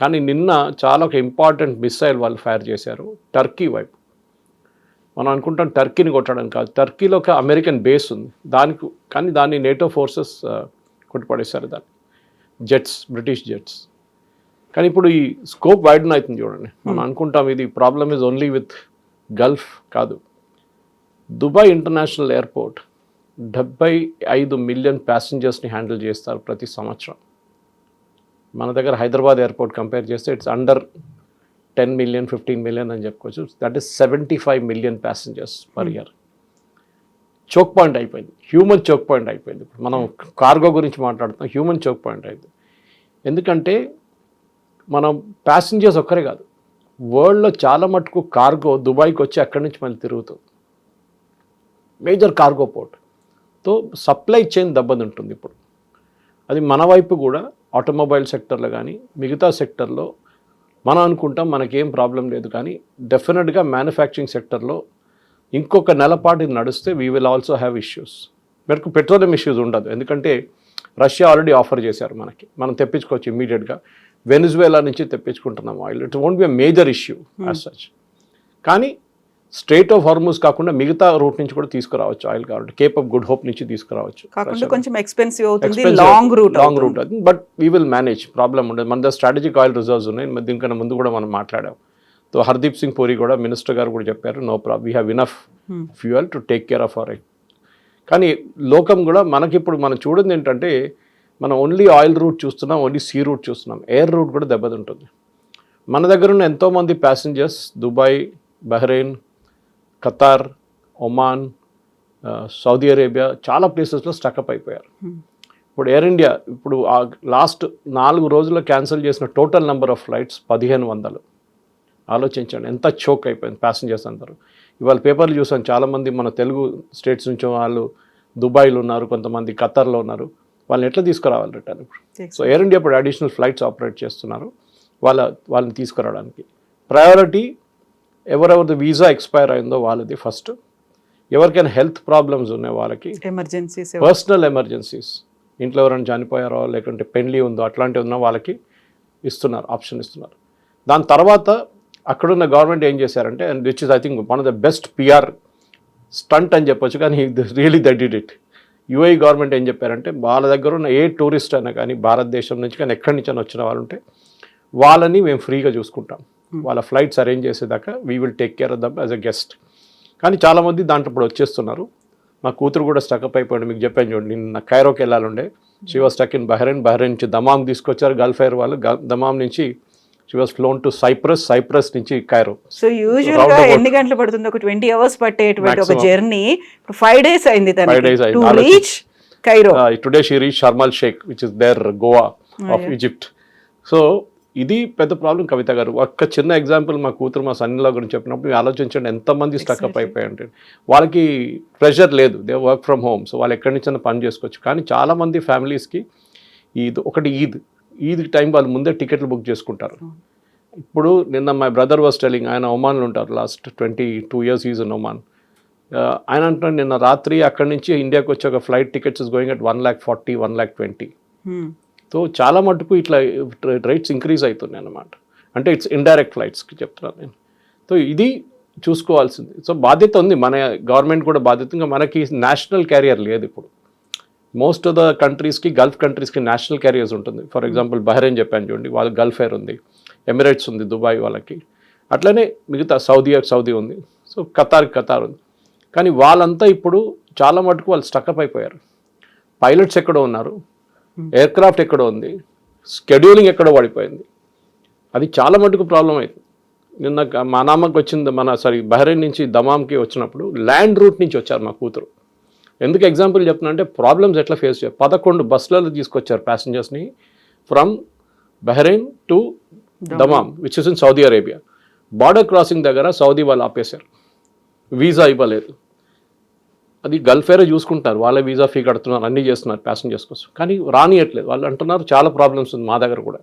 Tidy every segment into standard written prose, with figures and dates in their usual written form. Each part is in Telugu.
కానీ నిన్న చాలా ఒక ఇంపార్టెంట్ మిసైల్ వాళ్ళు ఫైర్ చేశారు టర్కీ వైపు. మనం అనుకుంటాం టర్కీని కొట్టడం కాదు, టర్కీలో ఒక అమెరికన్ బేస్ ఉంది కానీ దాన్ని నేటో ఫోర్సెస్ కొట్టిపడేశారు దాన్ని, జెట్స్, బ్రిటిష్ జెట్స్. కానీ ఇప్పుడు ఈ స్కోప్ వైడన్ అవుతుంది చూడండి. మనం అనుకుంటాం ఇది problem is only with Gulf, కాదు. దుబాయ్ ఇంటర్నేషనల్ ఎయిర్పోర్ట్ 75 మిలియన్ ప్యాసింజర్స్ని హ్యాండిల్ చేస్తారు ప్రతి సంవత్సరం. మన దగ్గర హైదరాబాద్ ఎయిర్పోర్ట్ కంపేర్ చేస్తే ఇట్స్ అండర్ 10 మిలియన్ 15 మిలియన్ అని చెప్పుకోవచ్చు. That is 75 million passengers per year. Choke point అయిపోయింది, హ్యూమన్ చోక్ పాయింట్ అయిపోయింది. మనం కార్గో గురించి మాట్లాడుతున్నాం, హ్యూమన్ చోక్ పాయింట్ అయింది. ఎందుకంటే మనం ప్యాసింజర్స్ ఒక్కరే కాదు, వరల్డ్లో చాలా మటుకు కార్గో దుబాయ్కి వచ్చి అక్కడి నుంచి మళ్ళీ తిరుగుతుంది. మేజర్ కార్గో పోర్ట్తో సప్లై చైన్ దెబ్బతింటుంది ఇప్పుడు. అది మన వైపు కూడా ఆటోమొబైల్ సెక్టర్లో కానీ మిగతా సెక్టర్లో మనం అనుకుంటాం మనకేం ప్రాబ్లం లేదు, కానీ డెఫినెట్గా మ్యానుఫ్యాక్చరింగ్ సెక్టర్లో ఇంకొక నెలపాటు ఇది నడిస్తే we will also have issues. మనకు పెట్రోలియం ఇష్యూస్ ఉండదు, ఎందుకంటే రష్యా ఆల్రెడీ ఆఫర్ చేశారు మనకి, మనం తెప్పించుకోవచ్చు ఇమ్మీడియట్గా. వెనిజువేలా నుంచి తెప్పించుకుంటున్నాం oil, it won't be a major issue as such. కానీ స్ట్రైట్ ఆఫ్ హార్మూజ్ కాకుండా మిగతా రూట్ నుంచి కూడా తీసుకురావచ్చు ఆయిల్, కాబట్టి కేప్ ఆఫ్ గుడ్ హోప్ నుంచి తీసుకురావచ్చు. కొంచెం ఎక్స్పెన్సివ్ అవుతుంది, లాంగ్ రూట్ అవుతుంది, but we will manage, problem ఉండదు. మన దగ్గర స్ట్రాటజిక్ ఆయిల్ రిజర్వ్స్ ఉన్నాయి, దీనికన్నా ముందు కూడా మనం మాట్లాడాం. సో హర్దీప్ సింగ్ పూరి కూడా, మినిస్టర్ గారు కూడా చెప్పారు, no problem, we have enough fuel to take care of our it. కానీ లోకం కూడా మనకిప్పుడు మనం చూడండి ఏంటంటే, మనం ఓన్లీ ఆయిల్ రూట్ చూస్తున్నాం, ఓన్లీ సీ రూట్ చూస్తున్నాం, ఎయిర్ రూట్ కూడా దెబ్బతింటుంది. మన దగ్గర ఉన్న ఎంతోమంది passengers Dubai, Bahrain, Qatar, Oman, Saudi Arabia చాలా ప్లేసెస్లో స్టక్అప్ అయిపోయారు. ఇప్పుడు ఎయిర్ ఇండియా ఇప్పుడు లాస్ట్ 4 రోజుల్లో క్యాన్సిల్ చేసిన టోటల్ నెంబర్ ఆఫ్ ఫ్లైట్స్ 1500. ఆలోచించండి ఎంత చోక్ అయిపోయింది ప్యాసింజర్స్ అందరూ. ఇవాళ పేపర్లు చూసాను, చాలామంది మన తెలుగు స్టేట్స్ నుంచి వాళ్ళు దుబాయ్లో ఉన్నారు, కొంతమంది ఖతార్లో ఉన్నారు. వాళ్ళని ఎట్లా తీసుకురావాలి రిటర్న్ ఇప్పుడు? సో ఎయిర్ ఇండియా ఇప్పుడు అడిషనల్ ఫ్లైట్స్ ఆపరేట్ చేస్తున్నారు వాళ్ళని తీసుకురావడానికి. ప్రయారిటీ ఎవరెవరిది వీసా ఎక్స్పైర్ అయిందో వాళ్ళది ఫస్ట్, ఎవరికైనా హెల్త్ ప్రాబ్లమ్స్ ఉన్నాయి వాళ్ళకి, ఎమర్జెన్సీస్, పర్సనల్ ఎమర్జెన్సీస్, ఇంట్లో ఎవరైనా చనిపోయారో లేకుంటే పెళ్లి ఉందో అట్లాంటివి ఉన్న వాళ్ళకి ఇస్తున్నారు, ఆప్షన్ ఇస్తున్నారు. దాని తర్వాత అక్కడున్న గవర్నమెంట్ ఏం చేశారంటే, and which is I think one of the best PR stunt అని చెప్పొచ్చు, కానీ really they did it. UAE government ఏం చెప్పారంటే, వాళ్ళ దగ్గర ఉన్న ఏ టూరిస్ట్ అయినా కానీ భారతదేశం నుంచి కానీ ఎక్కడి నుంచి అయినా వచ్చిన వాళ్ళు ఉంటే వాళ్ళని మేము ఫ్రీగా చూసుకుంటాం, వాళ్ళ ఫ్లైట్స్ అరేంజ్ చేసేదాకా we will take care of them as a guest. కానీ చాలామంది దాంట్లో ఇప్పుడు వచ్చేస్తున్నారు. మా కూతురు కూడా స్టక్అప్ అయిపోయాడు, మీకు చెప్పాను చూడండి, నిన్న కైరోకి వెళ్ళాలండే, she was stuck in Bahrain నుంచి దమాం తీసుకొచ్చారు గల్ఫ్ ఎయిర్ వాళ్ళు, దమాం నుంచి she was flown to Cyprus నుంచి కైరో. సో యూజువల్ గా ఎన్ని గంటలు పడుతుంది? ఒక 20 hours పట్టేటువంటి ఒక జర్నీ 5 days అయింది to reach Cairo. Today she reach Sharm el Sheikh which is there Goa of Egypt. So ఇది పెద్ద ప్రాబ్లం. కవిత గారు ఒక్క చిన్న ఎగ్జాంపుల్, మా కూతురు మా సన్నిలా గురించి చెప్పినప్పుడు ఆలోచించండి ఎంతమంది స్టక్అప్ అయిపోయాయంటే, వాళ్ళకి ప్రెషర్ లేదు, they work from home, so వాళ్ళు ఎక్కడి నుంచి పని చేసుకోవచ్చు. కానీ చాలామంది ఫ్యామిలీస్కి ఈద్ టైం వాళ్ళు ముందే టికెట్లు బుక్ చేసుకుంటారు. ఇప్పుడు నిన్న మై బ్రదర్ వాజ్ టెలింగ్, ఆయన ఒమాన్లో ఉంటారు, last 22 years is in Oman. ఆయన అంటున్నాడు నిన్న రాత్రి అక్కడి నుంచి ఇండియాకి వచ్చే ఒక flight tickets is going at 1,40,000 1,20,000. So చాలా మటుకు ఇట్లా రేట్స్ ఇంక్రీజ్ అవుతున్నాయి అన్నమాట. అంటే ఇట్స్ ఇండైరెక్ట్ ఫ్లైట్స్కి చెప్తున్నాను నేను. సో ఇది చూసుకోవాల్సింది. సో బాధ్యత ఉంది, మన గవర్నమెంట్ కూడా బాధ్యత. ఇంకా మనకి నేషనల్ క్యారియర్ లేదు ఇప్పుడు. మోస్ట్ ఆఫ్ ద కంట్రీస్కి, గల్ఫ్ కంట్రీస్కి నేషనల్ క్యారియర్స్ ఉంటుంది. ఫర్ ఎగ్జాంపుల్ బహ్రెయిన్ చెప్పాను చూడండి, వాళ్ళకి గల్ఫ్ ఎయిర్ ఉంది, ఎమిరేట్స్ ఉంది దుబాయ్ వాళ్ళకి, అట్లనే మిగతా సౌదీ ఉంది, సో ఖతార్ ఉంది. కానీ వాళ్ళంతా ఇప్పుడు చాలా మటుకు వాళ్ళు స్టక్అప్ అయిపోయారు. పైలట్స్ ఎక్కడో ఉన్నారు, ఎయిర్ క్రాఫ్ట్ ఎక్కడో ఉంది, స్కెడ్యూలింగ్ ఎక్కడో పడిపోయింది. అది చాలా మటుకు ప్రాబ్లం అవుతుంది. నిన్న మా నాన్నకి వచ్చింది, బహ్రెయిన్ నుంచి దమాంకి వచ్చినప్పుడు ల్యాండ్ రూట్ నుంచి వచ్చారు మా కూతురు. ఎందుకు ఎగ్జాంపుల్ చెప్తున్నా అంటే, ప్రాబ్లమ్స్ ఎట్లా ఫేస్ చేయాలి. 11 బస్సులలో తీసుకొచ్చారు ప్యాసింజర్స్ని from Bahrain to Dammam which is in Saudi Arabia. Border crossing దగ్గర సౌదీ వాళ్ళు ఆపేశారు, వీసా ఇవ్వలేదు. అది గల్ఫ్ ఎయిర్ చూసుకుంటారు, వాళ్ళే వీసా ఫీ కడుతున్నారు, అన్నీ చేస్తున్నారు ప్యాసింజర్స్ కోసం, కానీ రానియట్లేదు. వాళ్ళు అంటున్నారు చాలా ప్రాబ్లమ్స్ ఉంది మా దగ్గర కూడా.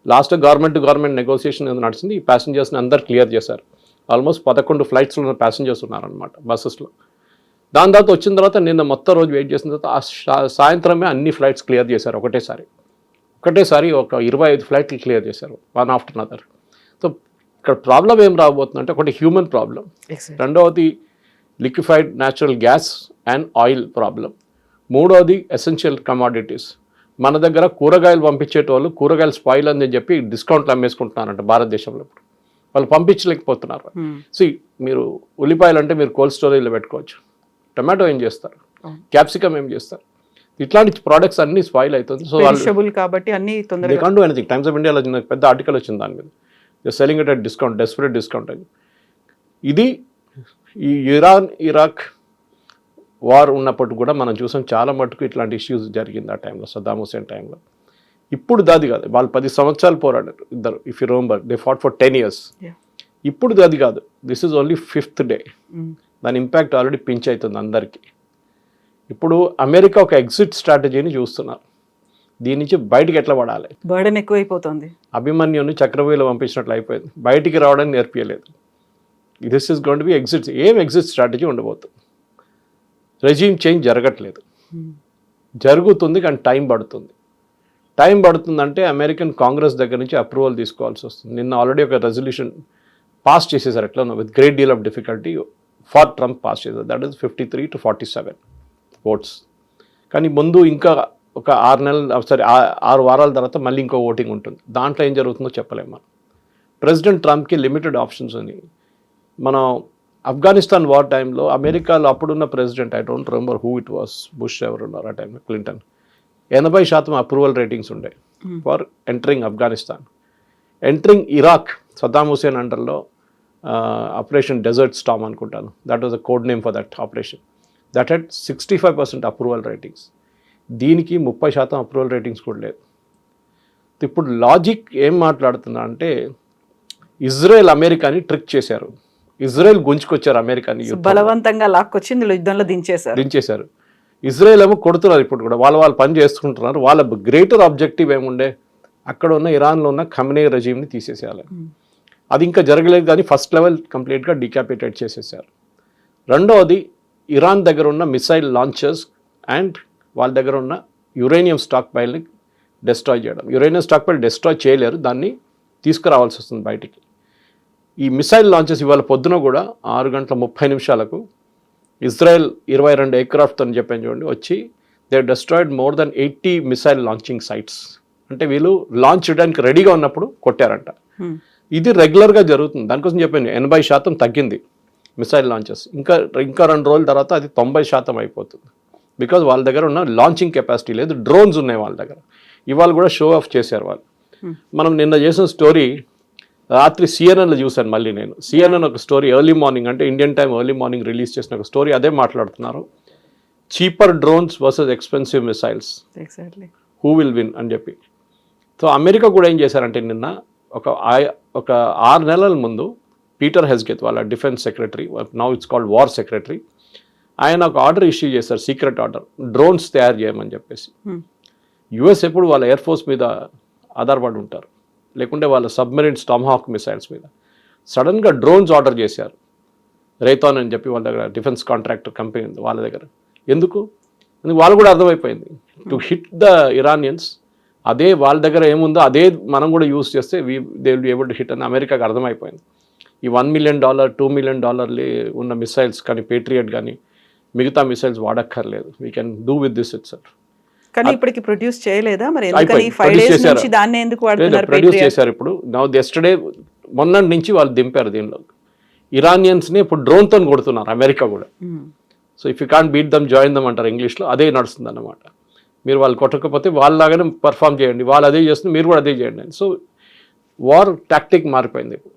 లాస్ట్ గవర్నమెంట్ నెగోసియేషన్ నడిచింది, ఈ ప్యాసింజర్స్ని అందరు క్లియర్ చేశారు. ఆల్మోస్ట్ 11 ఫ్లైట్స్లో ఉన్న ప్యాసింజర్స్ ఉన్నారనమాట బస్సెస్లో. దాని తర్వాత వచ్చిన తర్వాత నిన్న మొత్తం రోజు వెయిట్ చేసిన తర్వాత సాయంత్రమే అన్ని ఫ్లైట్స్ క్లియర్ చేశారు ఒకటేసారి. ఒక్కటేసారి ఒక 25 ఫ్లైట్లు క్లియర్ చేశారు, వన్ ఆఫ్టర్ అనదర్. సో ఇక్కడ ప్రాబ్లం ఏం రాబోతుందంటే ఒకటి హ్యూమన్ ప్రాబ్లం, రెండవది liquefied natural gas and oil problem, మూడవది ఎసెన్షియల్ కమాడిటీస్. మన దగ్గర కూరగాయలు పంపించేటోళ్ళు కూరగాయలు స్పాయిల్ అని చెప్పి డిస్కౌంట్లు అమ్మేసుకుంటున్నారంట భారతదేశంలో. ఇప్పుడు వాళ్ళు పంపించలేకపోతున్నారు. సో మీరు ఉల్లిపాయలు అంటే మీరు కోల్డ్ స్టోరేజ్లో పెట్టుకోవచ్చు, టమాటో ఏం చేస్తారు, క్యాప్సికమ్ ఏం చేస్తారు, ఇట్లాంటి ప్రోడక్ట్స్ అన్ని స్పాయిల్ అవుతుంది. సో కాబట్టి అన్ని they can't do anything. Times of ఇండియాలో పెద్ద ఆర్టికల్ వచ్చింది దాని మీద, selling it at discount, desperate discount అని. ఇది ఈ ఇరాన్ ఇరాక్ వార్ ఉన్నప్పుడు కూడా మనం చూసాం, చాలా మటుకు ఇట్లాంటి ఇష్యూస్ జరిగింది ఆ టైంలో, సద్దాం హుసేన్ టైంలో. ఇప్పుడు దాది కాదు, వాళ్ళు 10 సంవత్సరాలు పోరాడారు ఇద్దరు, if you remember they fought for 10 years. ఇప్పుడు అది కాదు, this is only 5th day. దాని ఇంపాక్ట్ ఆల్రెడీ పించ్ అవుతుంది అందరికీ. ఇప్పుడు అమెరికా ఒక ఎగ్జిట్ స్ట్రాటజీని చూస్తున్నారు, దీని నుంచి బయటికి ఎట్లా పడాలి. బర్డెన్ ఎక్కువైపోతుంది. అభిమన్యుని చక్రవ్యూహంలో పంపించినట్లు అయిపోయింది, బయటికి రావడానికి నేర్పియలేదు. This is going to be exit. ఏం ఎగ్జిట్ స్ట్రాటజీ ఉండబోతుంది. రెజ్యూమ్ చేంజ్ జరగట్లేదు, జరుగుతుంది కానీ టైం పడుతుంది. టైం పడుతుందంటే అమెరికన్ కాంగ్రెస్ దగ్గర నుంచి అప్రూవల్ తీసుకోవాల్సి వస్తుంది. నిన్న ఆల్రెడీ ఒక రెజల్యూషన్ పాస్ చేసేసారు, ఎట్లా with great deal of difficulty for Trump pass చేశారు. That is 53 to 47 votes. కానీ ముందు ఇంకా ఒక 6 వారాల తర్వాత మళ్ళీ ఇంకో ఓటింగ్ ఉంటుంది. దాంట్లో ఏం జరుగుతుందో చెప్పలేము మనం. ప్రెసిడెంట్ ట్రంప్కి లిమిటెడ్ ఆప్షన్స్ ఉన్నాయి. మనం ఆఫ్ఘనిస్తాన్ వార్ టైంలో అమెరికాలో అప్పుడున్న president, I don't remember who it was, Bush ఎవరు ఉన్నారు ఆ టైంలో, క్లింటన్, 80% అప్రూవల్ రేటింగ్స్ ఉండే for entering Afghanistan. Entering Iraq Saddam Hussein అండర్లో ఆపరేషన్ డెజర్ట్ స్టామ్ అనుకుంటాను, that was a code name for that operation. That had 65% approval ratings. దీనికి 30% అప్రూవల్ రేటింగ్స్ కూడా లేదు. ఇప్పుడు లాజిక్ ఏం మాట్లాడుతున్నా అంటే, ఇజ్రాయెల్ అమెరికాని ట్రిక్ చేశారు, ఇజ్రాయెల్ గుంజుకొచ్చారు అమెరికాని, బలవంతంగా లాక్కొచ్చి యుద్ధంలో దించేశారు. ఇజ్రాయెల్ ఏమో కొడుతున్నారు ఇప్పుడు కూడా, వాళ్ళ పని చేసుకుంటున్నారు. వాళ్ళ గ్రేటర్ ఆబ్జెక్టివ్ ఏముండే, అక్కడ ఉన్న ఇరాన్లో ఉన్న ఖమెనీ రెజీమ్ని తీసేసేయాలి. అది ఇంకా జరగలేదు కానీ ఫస్ట్ లెవెల్ కంప్లీట్గా డికాపిటేట్ చేసేసారు. రెండవది ఇరాన్ దగ్గర ఉన్న మిసైల్ లాంచర్స్ అండ్ వాళ్ళ దగ్గర ఉన్న యురేనియం స్టాక్ పైల్ని డెస్ట్రాయ్ చేయడం. యురేనియం స్టాక్ పైల్ డెస్ట్రాయ్ చేయలేరు, దాన్ని తీసుకురావాల్సి వస్తుంది బయటికి. ఈ మిసైల్ లాంచెస్ ఇవాళ పొద్దున కూడా 6:30 ఇజ్రాయెల్ 22 ఎయిర్క్రాఫ్ట్ అని చెప్పాను చూడండి వచ్చి, they destroyed more than 80 missile launching sites. అంటే వీళ్ళు లాంచ్ చేయడానికి రెడీగా ఉన్నప్పుడు కొట్టారంట. ఇది రెగ్యులర్గా జరుగుతుంది. దానికోసం చెప్పాను 80% తగ్గింది మిసైల్ లాంచెస్. ఇంకా 2 రోజుల తర్వాత అది 90% అయిపోతుంది. బికాజ్ వాళ్ళ దగ్గర ఉన్న లాంచింగ్ కెపాసిటీ లేదు, డ్రోన్స్ ఉన్నాయి వాళ్ళ దగ్గర. ఇవాళ కూడా షో ఆఫ్ చేశారు వాళ్ళు. మనం నిన్న చేసిన స్టోరీ రాత్రి సిఎన్ఎన్లో చూశాను మళ్ళీ నేను. సిఎన్ఎన్ ఒక స్టోరీ ఎర్లీ మార్నింగ్, అంటే Indian time early morning release చేసిన ఒక స్టోరీ అదే మాట్లాడుతున్నారు. Cheaper drones versus expensive missiles, who will win అని చెప్పి. సో అమెరికా కూడా ఏం చేశారంటే నిన్న ఒక 6 నెలల ముందు పీటర్ హెస్గెత్ వాళ్ళ defence secretary, now it's called war secretary, ఆయన ఒక ఆర్డర్ ఇష్యూ చేశారు, సీక్రెట్ ఆర్డర్, డ్రోన్స్ తయారు చేయమని చెప్పేసి. యుఎస్ ఎప్పుడు వాళ్ళ ఎయిర్ ఫోర్స్ మీద ఆధారపడి ఉంటారు, లేకుంటే వాళ్ళ సబ్మెరీన్ టామ్హాక్ మిసైల్స్ మీద. సడన్గా డ్రోన్స్ ఆర్డర్ చేశారు రైతాన్ అని చెప్పి, వాళ్ళ దగ్గర డిఫెన్స్ కాంట్రాక్టర్ కంపెనీ ఉంది వాళ్ళ దగ్గర. ఎందుకు వాళ్ళు కూడా అర్థమైపోయింది, టు హిట్ ద ఇరానియన్స్. అదే వాళ్ళ దగ్గర ఏముందో అదే మనం కూడా యూజ్ చేస్తే they will be able to hit అని అమెరికాకి అర్థమైపోయింది. ఈ $1 million $2 million ఉన్న మిసైల్స్ కానీ, పేట్రియట్ కానీ మిగతా మిసైల్స్ వాడక్కర్లేదు, we can do with this itself. కానీ ఇప్పటికి ప్రొడ్యూస్ చేయలేదా మరి? ఎందుకని 5 days నుంచి దాన్ని ఎందుకు వాడుతున్నారు? ప్రొడ్యూస్ చేశారు ఇప్పుడు. నౌ ఎస్టర్డే మొన్నటి నుంచి వాళ్ళు దింపారు దీనిలో. ఇరానియన్స్ని ఇప్పుడు డ్రోన్తో కొడుతున్నారు అమెరికా కూడా. So if you can't beat them join them అంటారు ఇంగ్లీష్లో, అదే నడుస్తుంది అన్నమాట. మీరు వాళ్ళు కొట్టకపోతే వాళ్ళలాగానే పర్ఫామ్ చేయండి, వాళ్ళు అదే చేస్తుంది, మీరు కూడా అదే చేయండి. సో వార్ టాక్టిక్ మారిపోయింది ఇప్పుడు.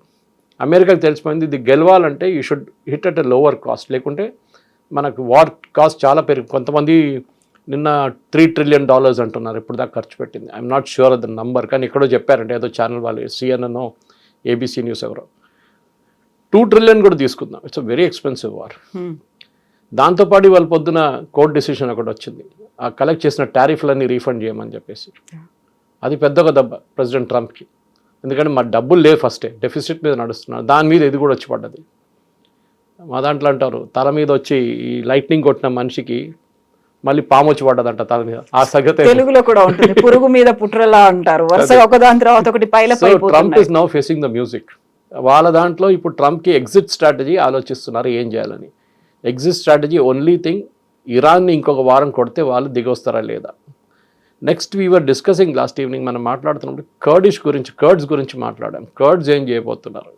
అమెరికాకి తెలిసిపోయింది, ఇది గెలవాలంటే you should hit at a lower caste, లేకుంటే మనకు వార్ కాస్ట్ చాలా కొంతమంది నిన్న $3 trillion అంటున్నారు ఇప్పుడు దాకా ఖర్చు పెట్టింది. I'm not sure of the number, కానీ ఎక్కడో చెప్పారంటే ఏదో ఛానల్ వాళ్ళు, సిఎన్ఎన్, ఏబీసీ న్యూస్ ఎవరో. 2 trillion కూడా తీసుకుందాం, it's a very expensive war. దాంతోపాటు వాళ్ళ పొద్దున కోర్ట్ డిసిషన్ ఒకటి వచ్చింది, ఆ కలెక్ట్ చేసిన టారిఫ్లన్నీ రీఫండ్ చేయమని చెప్పేసి. అది పెద్దగా దెబ్బ ప్రెసిడెంట్ ట్రంప్కి, ఎందుకంటే మా డబ్బులు లేవు, ఫస్టే డెఫిసిట్ మీద నడుస్తున్నారు, దాని మీద ఇది కూడా వచ్చి పడ్డది. మా దాంట్లో అంటారు, తల మీద వచ్చి ఈ లైట్నింగ్ కొట్టిన మనిషికి మళ్ళీ పాము వచ్చి పడ్డదంట తల మీద. ఆ సంగతి తెలుగులో కూడా ఉంటుంది, పురుగు మీద పుట్రలా అంటారు, వరుసగా ఒకదాని తర్వాత ఒకటి Trump is now facing the music. వాళ్ళ దాంట్లో ఇప్పుడు ట్రంప్కి ఎగ్జిట్ స్ట్రాటజీ ఆలోచిస్తున్నారు ఏం చేయాలని. ఎగ్జిట్ స్ట్రాటజీ ఓన్లీ థింగ్, ఇరాన్ని ఇంకొక వారం కొడితే వాళ్ళు దిగొస్తారా లేదా. Next we're discussing last evening మనం మాట్లాడుతున్నప్పుడు కర్డ్స్ గురించి మాట్లాడాం. కర్డ్స్ ఏం చేయబోతున్నారు.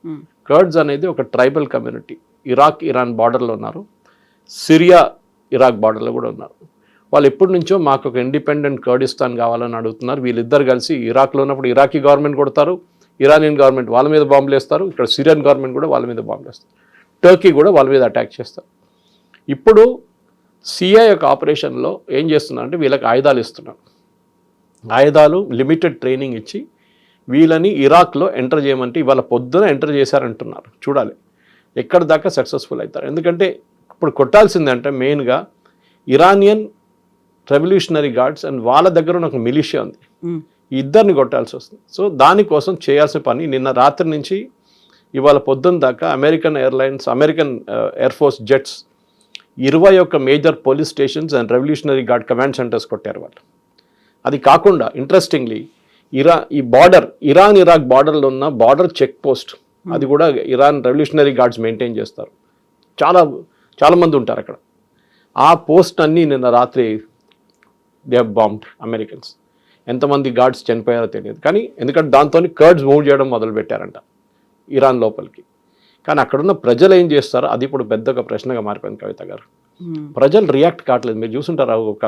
కర్డ్స్ అనేది ఒక ట్రైబల్ కమ్యూనిటీ, ఇరాక్ ఇరాన్ బార్డర్లో ఉన్నారు, సిరియా ఇరాక్ బార్డర్లో కూడా ఉన్నారు. వాళ్ళు ఎప్పటి నుంచో మాకు ఒక ఇండిపెండెంట్ కర్డిస్తాన్ కావాలని అడుగుతున్నారు. వీళ్ళిద్దరు కలిసి ఇరాక్లో ఉన్నప్పుడు ఇరాకీ గవర్నమెంట్ కొడతారు, ఇరానియన్ గవర్నమెంట్ వాళ్ళ మీద బాంబులు వేస్తారు, ఇక్కడ సిరియన్ గవర్నమెంట్ కూడా వాళ్ళ మీద బాంబులు వేస్తారు, టర్కీ కూడా వాళ్ళ మీద అటాక్ చేస్తారు. ఇప్పుడు సిఐ యొక్క ఆపరేషన్లో ఏం చేస్తున్నారంటే వీళ్ళకి ఆయుధాలు ఇస్తున్నారు. ఆయుధాలు లిమిటెడ్ ట్రైనింగ్ ఇచ్చి వీళ్ళని ఇరాక్లో ఎంటర్ చేయమంటే ఇవాళ పొద్దున ఎంటర్ చేశారంటున్నారు. చూడాలి ఎక్కడ దాకా సక్సెస్ఫుల్ అవుతారు. ఎందుకంటే ఇప్పుడు కొట్టాల్సిందంటే మెయిన్గా ఇరానియన్ రెవల్యూషనరీ గార్డ్స్ అండ్ వాళ్ళ దగ్గర ఉన్న ఒక మిలిషియా ఉంది, ఈ ఇద్దరిని కొట్టాల్సి వస్తుంది. సో దానికోసం చేయాల్సిన పని నిన్న రాత్రి నుంచి ఇవాళ పొద్దున్న దాకా American air force jets 21 major police stations and revolutionary guard command centres కొట్టారు వాళ్ళు. అది కాకుండా ఇంట్రెస్టింగ్లీ ఇరాన్ ఇరాక్ బార్డర్లో ఉన్న బార్డర్ చెక్ పోస్ట్ అది కూడా ఇరాన్ రెవల్యూషనరీ గార్డ్స్ మెయింటైన్ చేస్తారు. చాలామంది ఉంటారు అక్కడ. ఆ పోస్ట్ అన్నీ నిన్న రాత్రి దే హ్యావ్ బాంబ్డ్ అమెరికన్స్. ఎంతమంది గార్డ్స్ చనిపోయారో తెలియదు, కానీ ఎందుకంటే దాంతో కర్డ్స్ మూవ్ చేయడం మొదలుపెట్టారంట ఇరాన్ లోపలికి. కానీ అక్కడున్న ప్రజలు ఏం చేస్తారో అది ఇప్పుడు పెద్దగా ప్రశ్నగా మారిపోయింది కవిత గారు. ప్రజలు రియాక్ట్ కావట్లేదు. మీరు చూసుంటారు ఒక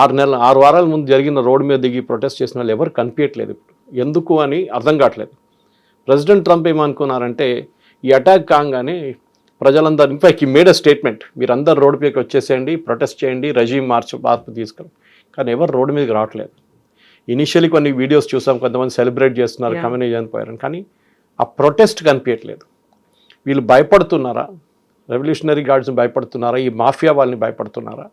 6 వారాల ముందు జరిగిన రోడ్డు మీద దిగి ప్రొటెస్ట్ చేసిన వాళ్ళు ఎవరు కనిపించట్లేదు ఇప్పుడు. ఎందుకు అని అర్థం కావట్లేదు. ప్రెసిడెంట్ ట్రంప్ ఏమనుకున్నారంటే ఈ అటాక్ కాగానే ప్రజలందరూ ఇన్ఫాక్ట్ ఈ మేడ్ అ స్టేట్మెంట్, మీరందరూ రోడ్డు మీదకి వచ్చేసేయండి, ప్రొటెస్ట్ చేయండి, రెజీమ్ మార్పు తీసుకుని. కానీ ఎవరు రోడ్డు మీదకి రావట్లేదు. ఇనిషియలీ కొన్ని వీడియోస్ చూసాం, కొంతమంది సెలబ్రేట్ చేస్తున్నారు, కమ్యూనిటీ చనిపోయారని. కానీ ఆ ప్రొటెస్ట్ కనిపించట్లేదు. వీళ్ళు భయపడుతున్నారా? రెవల్యూషనరీ గార్డ్స్ని భయపడుతున్నారా? ఈ మాఫియా వాళ్ళని భయపడుతున్నారా?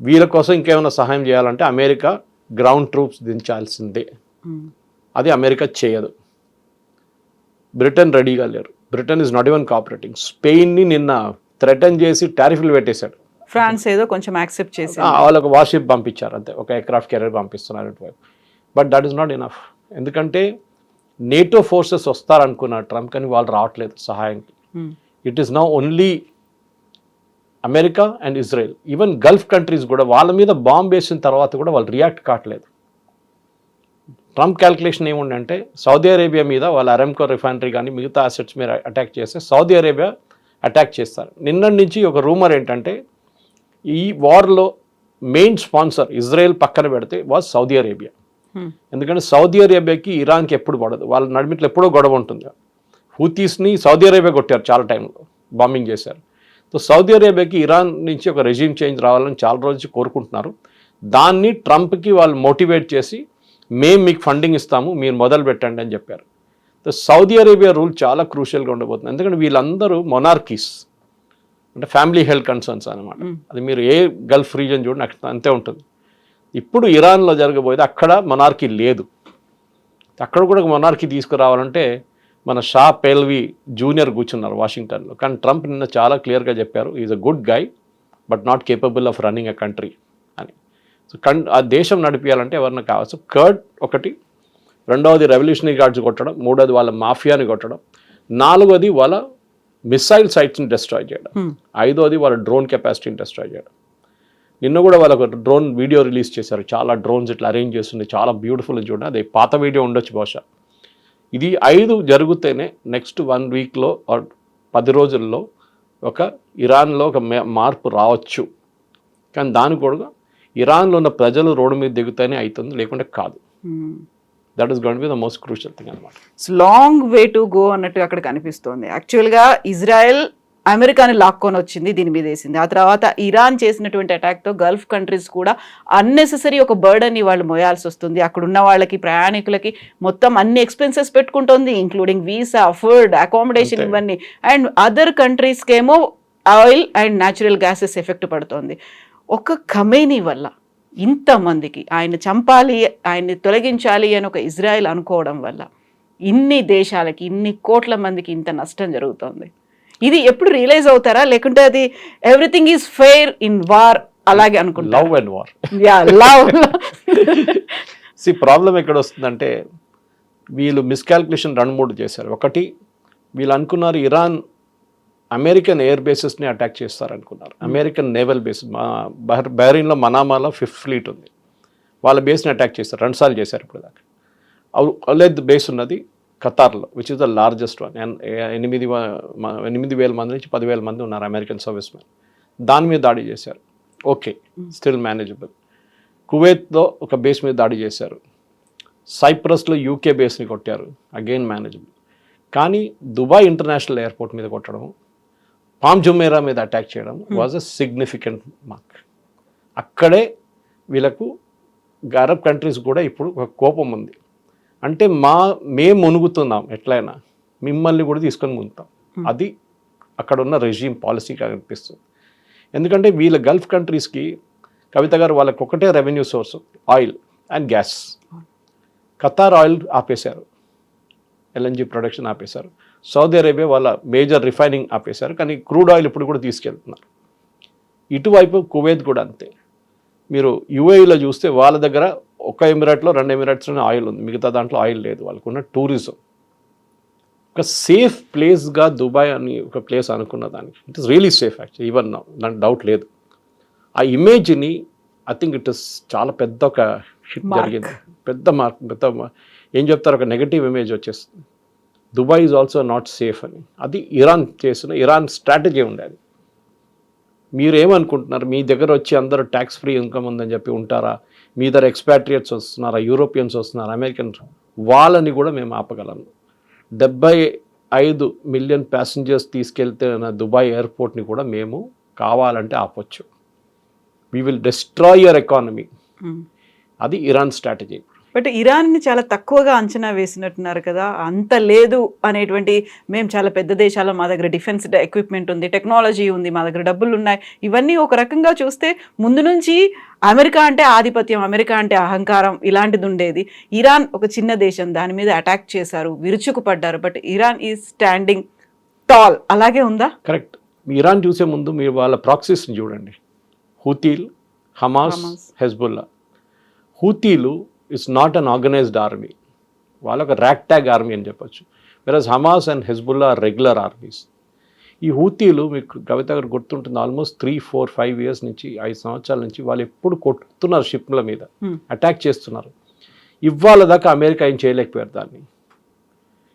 వీళ్ళ కోసం ఇంకేమైనా సహాయం చేయాలంటే అమెరికా గ్రౌండ్ ట్రూప్స్ దించాల్సిందే. అది అమెరికా చేయదు. బ్రిటన్ రెడీగా లేరు. Britain is not even cooperating. స్పెయిన్ని నిన్న థ్రెటన్ చేసి టారిఫ్లు పెట్టేశాడు. ఫ్రాన్స్ ఏదో కొంచెం యాక్సెప్ట్ చేసి వాళ్ళకు వార్షిప్ పంపించారు, అంతే, ఒక ఎయిర్క్రాఫ్ట్ కెరీర్ పంపిస్తున్నారు ఇటువైపు. But that is not enough. ఎందుకంటే నేటో ఫోర్సెస్ వస్తారనుకున్నారు ట్రంప్, కానీ వాళ్ళు రావట్లేదు సహాయానికి. It is now only America and Israel. Even Gulf countries కూడా వాళ్ళ మీద బాంబ్ వేసిన తర్వాత కూడా వాళ్ళు రియాక్ట్ కావట్లేదు. ట్రంప్ క్యాల్కులేషన్ ఏముందంటే సౌదీ అరేబియా మీద వాళ్ళ అరామ్కో రిఫైనరీ కానీ మిగతా అసెట్స్ మీద అటాక్ చేస్తే సౌదీ అరేబియా అటాక్ చేస్తారు. నిన్నటి నుంచి ఒక రూమర్ ఏంటంటే ఈ వార్లో మెయిన్ స్పాన్సర్ ఇజ్రాయెల్ పక్కన పెడితే వాజ్ సౌదీ అరేబియా. ఎందుకంటే సౌదీ అరేబియాకి ఇరాన్కి ఎప్పుడు పడదు, వాళ్ళ నడిమిట్లో ఎప్పుడో గొడవ ఉంటుంది. హూతీస్ని సౌదీ అరేబియా కొట్టారు, చాలా టైంలో బాంబింగ్ చేశారు. సో సౌదీ అరేబియాకి ఇరాన్ నుంచి ఒక రెజ్యూమ్ చేంజ్ రావాలని చాలా రోజు కోరుకుంటున్నారు. దాన్ని ట్రంప్కి వాళ్ళు మోటివేట్ చేసి మేము మీకు ఫండింగ్ ఇస్తాము, మీరు మొదలు పెట్టండి అని చెప్పారు. సౌదీ అరేబియా రూల్ చాలా క్రూషియల్గా ఉండబోతుంది. ఎందుకంటే వీళ్ళందరూ మొనార్కీస్, అంటే ఫ్యామిలీ హెల్త్ కన్సర్న్స్ అనమాట. అది మీరు ఏ గల్ఫ్ రీజన్ చూడండి అంతే ఉంటుంది. ఇప్పుడు ఇరాన్లో జరగబోయేది అక్కడ మొనార్కీ లేదు. అక్కడ కూడా మొనార్కీ తీసుకురావాలంటే మన షా పెల్వి జూనియర్ కూర్చున్నారు వాషింగ్టన్లో. కానీ ట్రంప్ నిన్న చాలా క్లియర్గా చెప్పారు, is a good guy but not capable of running a country అని. సో ఆ దేశం నడిపించాలంటే ఎవరన్నా కావచ్చు. కర్డ్ ఒకటి, రెండవది రెవల్యూషనరీ గార్డ్స్ కొట్టడం, మూడవది వాళ్ళ మాఫియాని కొట్టడం, నాలుగోది వాళ్ళ మిసైల్ సైట్స్ని డిస్ట్రాయ్ చేయడం, ఐదోది వాళ్ళ డ్రోన్ కెపాసిటీని డిస్ట్రాయ్ చేయడం. నిన్న కూడా వాళ్ళు ఒక డ్రోన్ వీడియో రిలీజ్ చేశారు. చాలా డ్రోన్స్ ఇట్లా అరేంజ్ చేస్తుంది, చాలా బ్యూటిఫుల్ చూడండి. అది పాత వీడియో ఉండొచ్చు బహుశా. ఇది 5 జరిగితేనే నెక్స్ట్ 1 వీక్లో 10 రోజుల్లో ఒక ఇరాన్లో ఒక మార్పు రావచ్చు. కానీ దాని కూడా ఇరాన్లో ఉన్న ప్రజలు రోడ్డు మీద దిగుతూనే అవుతుంది, లేకుంటే కాదు. That is going to be the most crucial thing అనమాట. లాంగ్ వే టు గో అన్నట్టు అక్కడ కనిపిస్తోంది. యాక్చువల్గా ఇజ్రాయెల్ అమెరికాని లాక్కొని వచ్చింది, దీని మీద వేసింది. ఆ తర్వాత ఇరాన్ చేసినటువంటి అటాక్తో గల్ఫ్ కంట్రీస్ కూడా అన్నెసెసరీ ఒక బర్డన్ని వాళ్ళు మోయాల్సి వస్తుంది. అక్కడ ఉన్న వాళ్ళకి, ప్రయాణికులకి మొత్తం అన్ని ఎక్స్పెన్సెస్ పెట్టుకుంటుంది, ఇంక్లూడింగ్ వీసా, ఫుడ్, అకామిడేషన్, ఇవన్నీ. అండ్ అదర్ కంట్రీస్కి ఏమో oil and natural gases effect పడుతుంది. ఒక ఖమేనీ వల్ల ఇంతమందికి ఆయన చంపాలి, ఆయన్ని తొలగించాలి అని ఒక ఇజ్రాయెల్ అనుకోవడం వల్ల ఇన్ని దేశాలకి, ఇన్ని కోట్ల మందికి ఇంత నష్టం జరుగుతుంది. ఇది ఎప్పుడు రియలైజ్ అవుతారా? లేకుంటే అది everything is fair in war అలాగే అనుకుంటా. Love and war. Yeah, love. Problem ఎక్కడ వస్తుందంటే వీళ్ళు మిస్కాల్కులేషన్ 2-3 చేశారు. ఒకటి, వీళ్ళు అనుకున్నారు ఇరాన్ అమెరికన్ ఎయిర్ బేసెస్ని అటాక్ చేస్తారనుకున్నారు. అమెరికన్ నేవల్ బేస్ బహ్రెయిన్లో మనామాలో 5th ఫ్లీట్ ఉంది, వాళ్ళ బేస్ని అటాక్ చేస్తారు. 2 సార్లు చేశారు ఇప్పుడు దాకా. అవులేద్ బేస్ ఉన్నది ఖతార్లో, which is the largest one. 8,000 మంది నుంచి 10,000 మంది ఉన్నారు అమెరికన్ సర్వీస్ మ్యాన్. దాని మీద దాడి చేశారు. Okay, still manageable. కువైత్లో ఒక బేస్ మీద దాడి చేశారు. సైప్రస్లో యూకే బేస్ని కొట్టారు, అగైన్ మేనేజబుల్. కానీ దుబాయ్ ఇంటర్నేషనల్ ఎయిర్పోర్ట్ మీద కొట్టడం, పామ్ జుమేరా మీద అటాక్ చేయడం వాజ్ అ సిగ్నిఫికెంట్ మార్క్. అక్కడే వీళ్ళకు అరబ్ కంట్రీస్ కూడా ఇప్పుడు ఒక కోపం ఉంది. అంటే మేము మునుగుతున్నాం ఎట్లయినా, మిమ్మల్ని కూడా తీసుకొని మునుగుతాం. అది అక్కడ ఉన్న రెజీమ్ పాలసీగా అనిపిస్తుంది. ఎందుకంటే వీళ్ళ గల్ఫ్ కంట్రీస్కి, కవిత గారు, వాళ్ళకి ఒకటే revenue source oil and gas. Qatar oil ఆపేశారు, ఎల్ఎన్జీ ప్రొడక్షన్ ఆపేశారు. సౌదీ అరేబియా వాళ్ళ మేజర్ రిఫైనింగ్ ఆపేశారు, కానీ క్రూడ్ ఆయిల్ ఇప్పుడు కూడా తీసుకెళ్తున్నారు. ఇటువైపు కువైత్ కూడా అంతే. మీరు యుఏఈలో చూస్తే వాళ్ళ దగ్గర ఒక ఎమిరేట్లో 2 ఎమిరేట్స్లోనే ఆయిల్ ఉంది, మిగతా దాంట్లో ఆయిల్ లేదు. వాళ్ళకున్న టూరిజం ఒక సేఫ్ ప్లేస్గా దుబాయ్ అని ఒక ప్లేస్ అనుకున్న దానికి, it is really safe actually, even now, దానికి డౌట్ లేదు. ఆ ఇమేజ్ని ఐ థింక్ ఇట్ ఇస్ చాలా పెద్ద ఒక హిట్ జరిగింది, పెద్ద మార్క్. ఏం చెప్తారు, ఒక నెగటివ్ ఇమేజ్ వచ్చేస్తుంది. Dubai is also not safe అని. అది ఇరాన్ స్ట్రాటజీ ఉండేది. మీరు ఏమనుకుంటున్నారు, మీ దగ్గర వచ్చి అందరూ ట్యాక్స్ ఫ్రీ ఇన్కమ్ ఉందని చెప్పి ఉంటారా? మీ దగ్గర ఎక్స్పాట్రియేట్స్ వస్తున్నారా, యూరోపియన్స్ వస్తున్నారా, అమెరికన్, వాళ్ళని కూడా మేము ఆపగలము. 75 మిలియన్ ప్యాసింజర్స్ తీసుకెళ్తే దుబాయ్ ఎయిర్పోర్ట్ని కూడా మేము కావాలంటే ఆపొచ్చు. We will destroy your economy. అది ఇరాన్ స్ట్రాటజీ. బట్ ఇరాన్ని చాలా తక్కువగా అంచనా వేసినట్టున్నారు కదా, అంత లేదు అనేటువంటి, మేము చాలా పెద్ద దేశాలు, మా దగ్గర డిఫెన్స్ ఎక్విప్మెంట్ ఉంది, టెక్నాలజీ ఉంది, మా దగ్గర డబ్బులు ఉన్నాయి, ఇవన్నీ ఒక రకంగా చూస్తే ముందు నుంచి అమెరికా అంటే ఆధిపత్యం, అమెరికా అంటే అహంకారం, ఇలాంటిది ఉండేది. ఇరాన్ ఒక చిన్న దేశం, దాని మీద అటాక్ చేశారు, విరుచుకుపడ్డారు. But Iran is standing tall. అలాగే ఉందా? కరెక్ట్. ఇరాన్ చూసే ముందు మీరు వాళ్ళ ప్రాక్సీస్ని చూడండి. హూతీలు, హమాస్, హెజ్బుల్లా. హూతీలు it's not an organized army, వాళ్ళ ఒక ర్యాక్ ట్యాగ్ ఆర్మీ అని చెప్పొచ్చు. Versus Hamas and Hezbollah regular armies. ఈ హూతీలు మీకు కవిత గారు గుర్తుంటుంది, ఆల్మోస్ట్ 3, 4, 5 ఇయర్స్ నుంచి, 5 సంవత్సరాల నుంచి వాళ్ళు ఎప్పుడు కొట్టుతున్నారు, షిప్ల మీద అటాక్ చేస్తున్నారు. ఇవాళ దాకా అమెరికా ఏం చేయలేకపోయారు దాన్ని.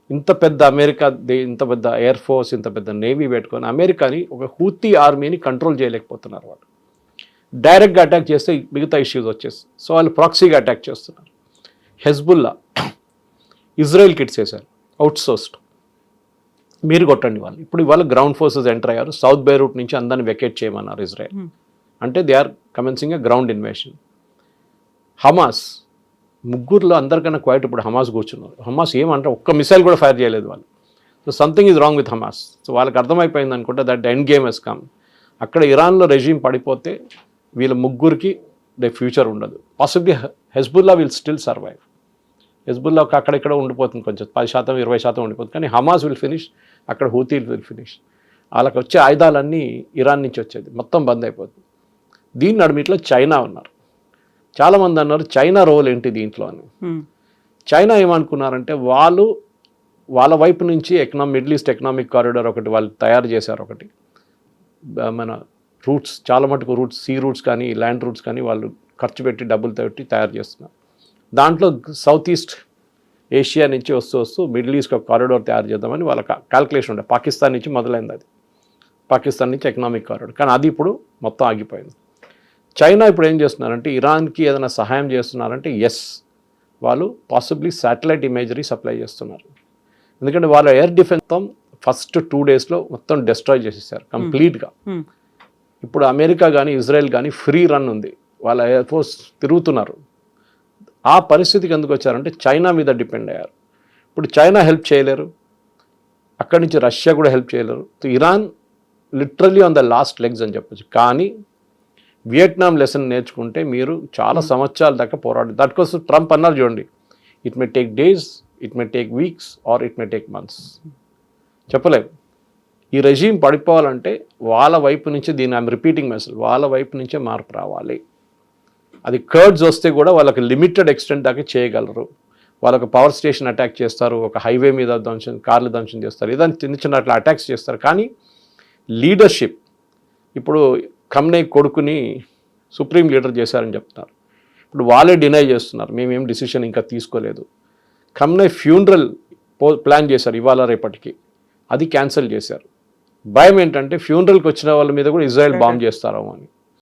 ఇంత పెద్ద అమెరికా, ఇంత పెద్ద ఎయిర్ ఫోర్స్, ఇంత పెద్ద నేవీ పెట్టుకొని అమెరికాని, ఒక హూతీ ఆర్మీని కంట్రోల్ చేయలేకపోతున్నారు వాళ్ళు. డైరెక్ట్గా అటాక్ చేస్తే మిగతా ఇష్యూస్ వచ్చేస్తాయి. సో వాళ్ళు ప్రాక్సీగా అటాక్ చేస్తున్నారు. హెజ్బుల్లా ఇజ్రాయెల్కి ఇచ్చేసారు, అవుట్సోర్స్డ్, మీరు కొట్టండి వాళ్ళు. ఇప్పుడు ఇవాళ గ్రౌండ్ ఫోర్సెస్ ఎంటర్ అయ్యారు. సౌత్ బైరూట్ నుంచి అందరిని వెకేట్ చేయమన్నారు ఇజ్రాయెల్. అంటే they are commencing a ground invasion. Hamas, ముగ్గురులో అందరికన్నా క్వైట్ ఇప్పుడు హమాస్ కూర్చున్నారు. హమాస్ ఏమంటారు, ఒక్క మిసైల్ కూడా ఫైర్ చేయలేదు వాళ్ళు. So something is wrong with Hamas. So వాళ్ళకి అర్థమైపోయింది అనుకుంటే that end game has come. అక్కడ ఇరాన్లో రెజీమ్ పడిపోతే వీళ్ళ ముగ్గురికి ఫ్యూచర్ ఉండదు. Possibly Hezbollah will still survive. Hezbollah అక్కడెక్కడ ఉండిపోతుంది, కొంచెం 10%, 20% ఉండిపోతుంది. కానీ హమాస్ విల్ ఫినిష్, అక్కడ హూతీలు విల్ ఫినిష్. వాళ్ళకి వచ్చే ఆయుధాలన్నీ ఇరాన్ నుంచి వచ్చేది, మొత్తం బంద్ అయిపోతుంది. దీని నడుమిట్లో చైనా ఉన్నారు. చాలామంది అన్నారు చైనా రోల్ ఏంటి దీంట్లో అని. చైనా ఏమనుకున్నారంటే వాళ్ళ వైపు నుంచి మిడిల్ ఈస్ట్ ఎకనామిక్ కారిడార్ ఒకటి వాళ్ళు తయారు చేశారు. ఒకటి మన రూట్స్, చాలా మటుకు రూట్స్, సీ రూట్స్ కానీ ల్యాండ్ రూట్స్ కానీ వాళ్ళు ఖర్చు పెట్టి డబ్బులు పెట్టి తయారు చేస్తున్నారు. దాంట్లో సౌత్ ఈస్ట్ ఏషియా నుంచి వస్తూ మిడిల్ ఈస్ట్ ఒక కారిడార్ తయారు చేద్దామని వాళ్ళ క్యాల్కులేషన్ ఉండే. పాకిస్తాన్ నుంచి మొదలైంది అది, పాకిస్తాన్ నుంచి ఎకనామిక్ కారిడార్. కానీ అది ఇప్పుడు మొత్తం ఆగిపోయింది. చైనా ఇప్పుడు ఏం చేస్తున్నారంటే ఇరాన్కి ఏదైనా సహాయం చేస్తున్నారంటే ఎస్, వాళ్ళు పాసిబ్లీ శాటిలైట్ ఇమేజరీ సప్లై చేస్తున్నారు. ఎందుకంటే వాళ్ళ ఎయిర్ డిఫెన్స్ ఫస్ట్ 2 డేస్లో మొత్తం డిస్ట్రాయ్ చేసేసారు కంప్లీట్గా. ఇప్పుడు అమెరికా కానీ ఇజ్రాయెల్ కానీ ఫ్రీ రన్ ఉంది, వాళ్ళ ఎయిర్ ఫోర్స్ తిరుగుతున్నారు. ఆ పరిస్థితికి ఎందుకు వచ్చారంటే చైనా మీద డిపెండ్ అయ్యారు. ఇప్పుడు చైనా హెల్ప్ చేయలేరు, అక్కడి నుంచి రష్యా కూడా హెల్ప్ చేయలేరు. Iran literally on the last legs అని చెప్పచ్చు. కానీ వియట్నాం లెసన్ నేర్చుకుంటే మీరు చాలా సంవత్సరాల దాకా పోరాడు. దానికోసం ట్రంప్ అన్నారు చూడండి, it may take days, it may take weeks or it may take months, చెప్పలేదు. ఈ రెజీమ్ పడిపోవాలంటే వాళ్ళ వైపు నుంచి దీన్ని ఐఎమ్ రిపీటింగ్ మెసేజ్, వాళ్ళ వైపు నుంచే మార్పు రావాలి. అది కర్డ్స్ వస్తే కూడా వాళ్ళకి లిమిటెడ్ ఎక్స్టెంట్ దాకా చేయగలరు. వాళ్ళకి పవర్ స్టేషన్ అటాక్ చేస్తారు, ఒక హైవే మీద ధ్వంసం, కార్లు ధ్వంసం చేస్తారు, ఏదైనా చిన్న చిన్న అట్లా అటాక్స్ చేస్తారు. కానీ లీడర్షిప్, ఇప్పుడు ఖమ్నే కొడుకుని సుప్రీం లీడర్ చేశారని చెప్తున్నారు. ఇప్పుడు వాళ్ళే డినై చేస్తున్నారు, మేమేం డిసిషన్ ఇంకా తీసుకోలేదు. ఖమ్నే ఫ్యూనరల్ ప్లాన్ చేశారు ఇవాళ రేపటికి, అది క్యాన్సిల్ చేశారు. భయం ఏంటంటే ఫ్యూనరల్కి వచ్చిన వాళ్ళ మీద కూడా ఇజ్రాయెల్ బాంబ్ చేస్తారేమో అని.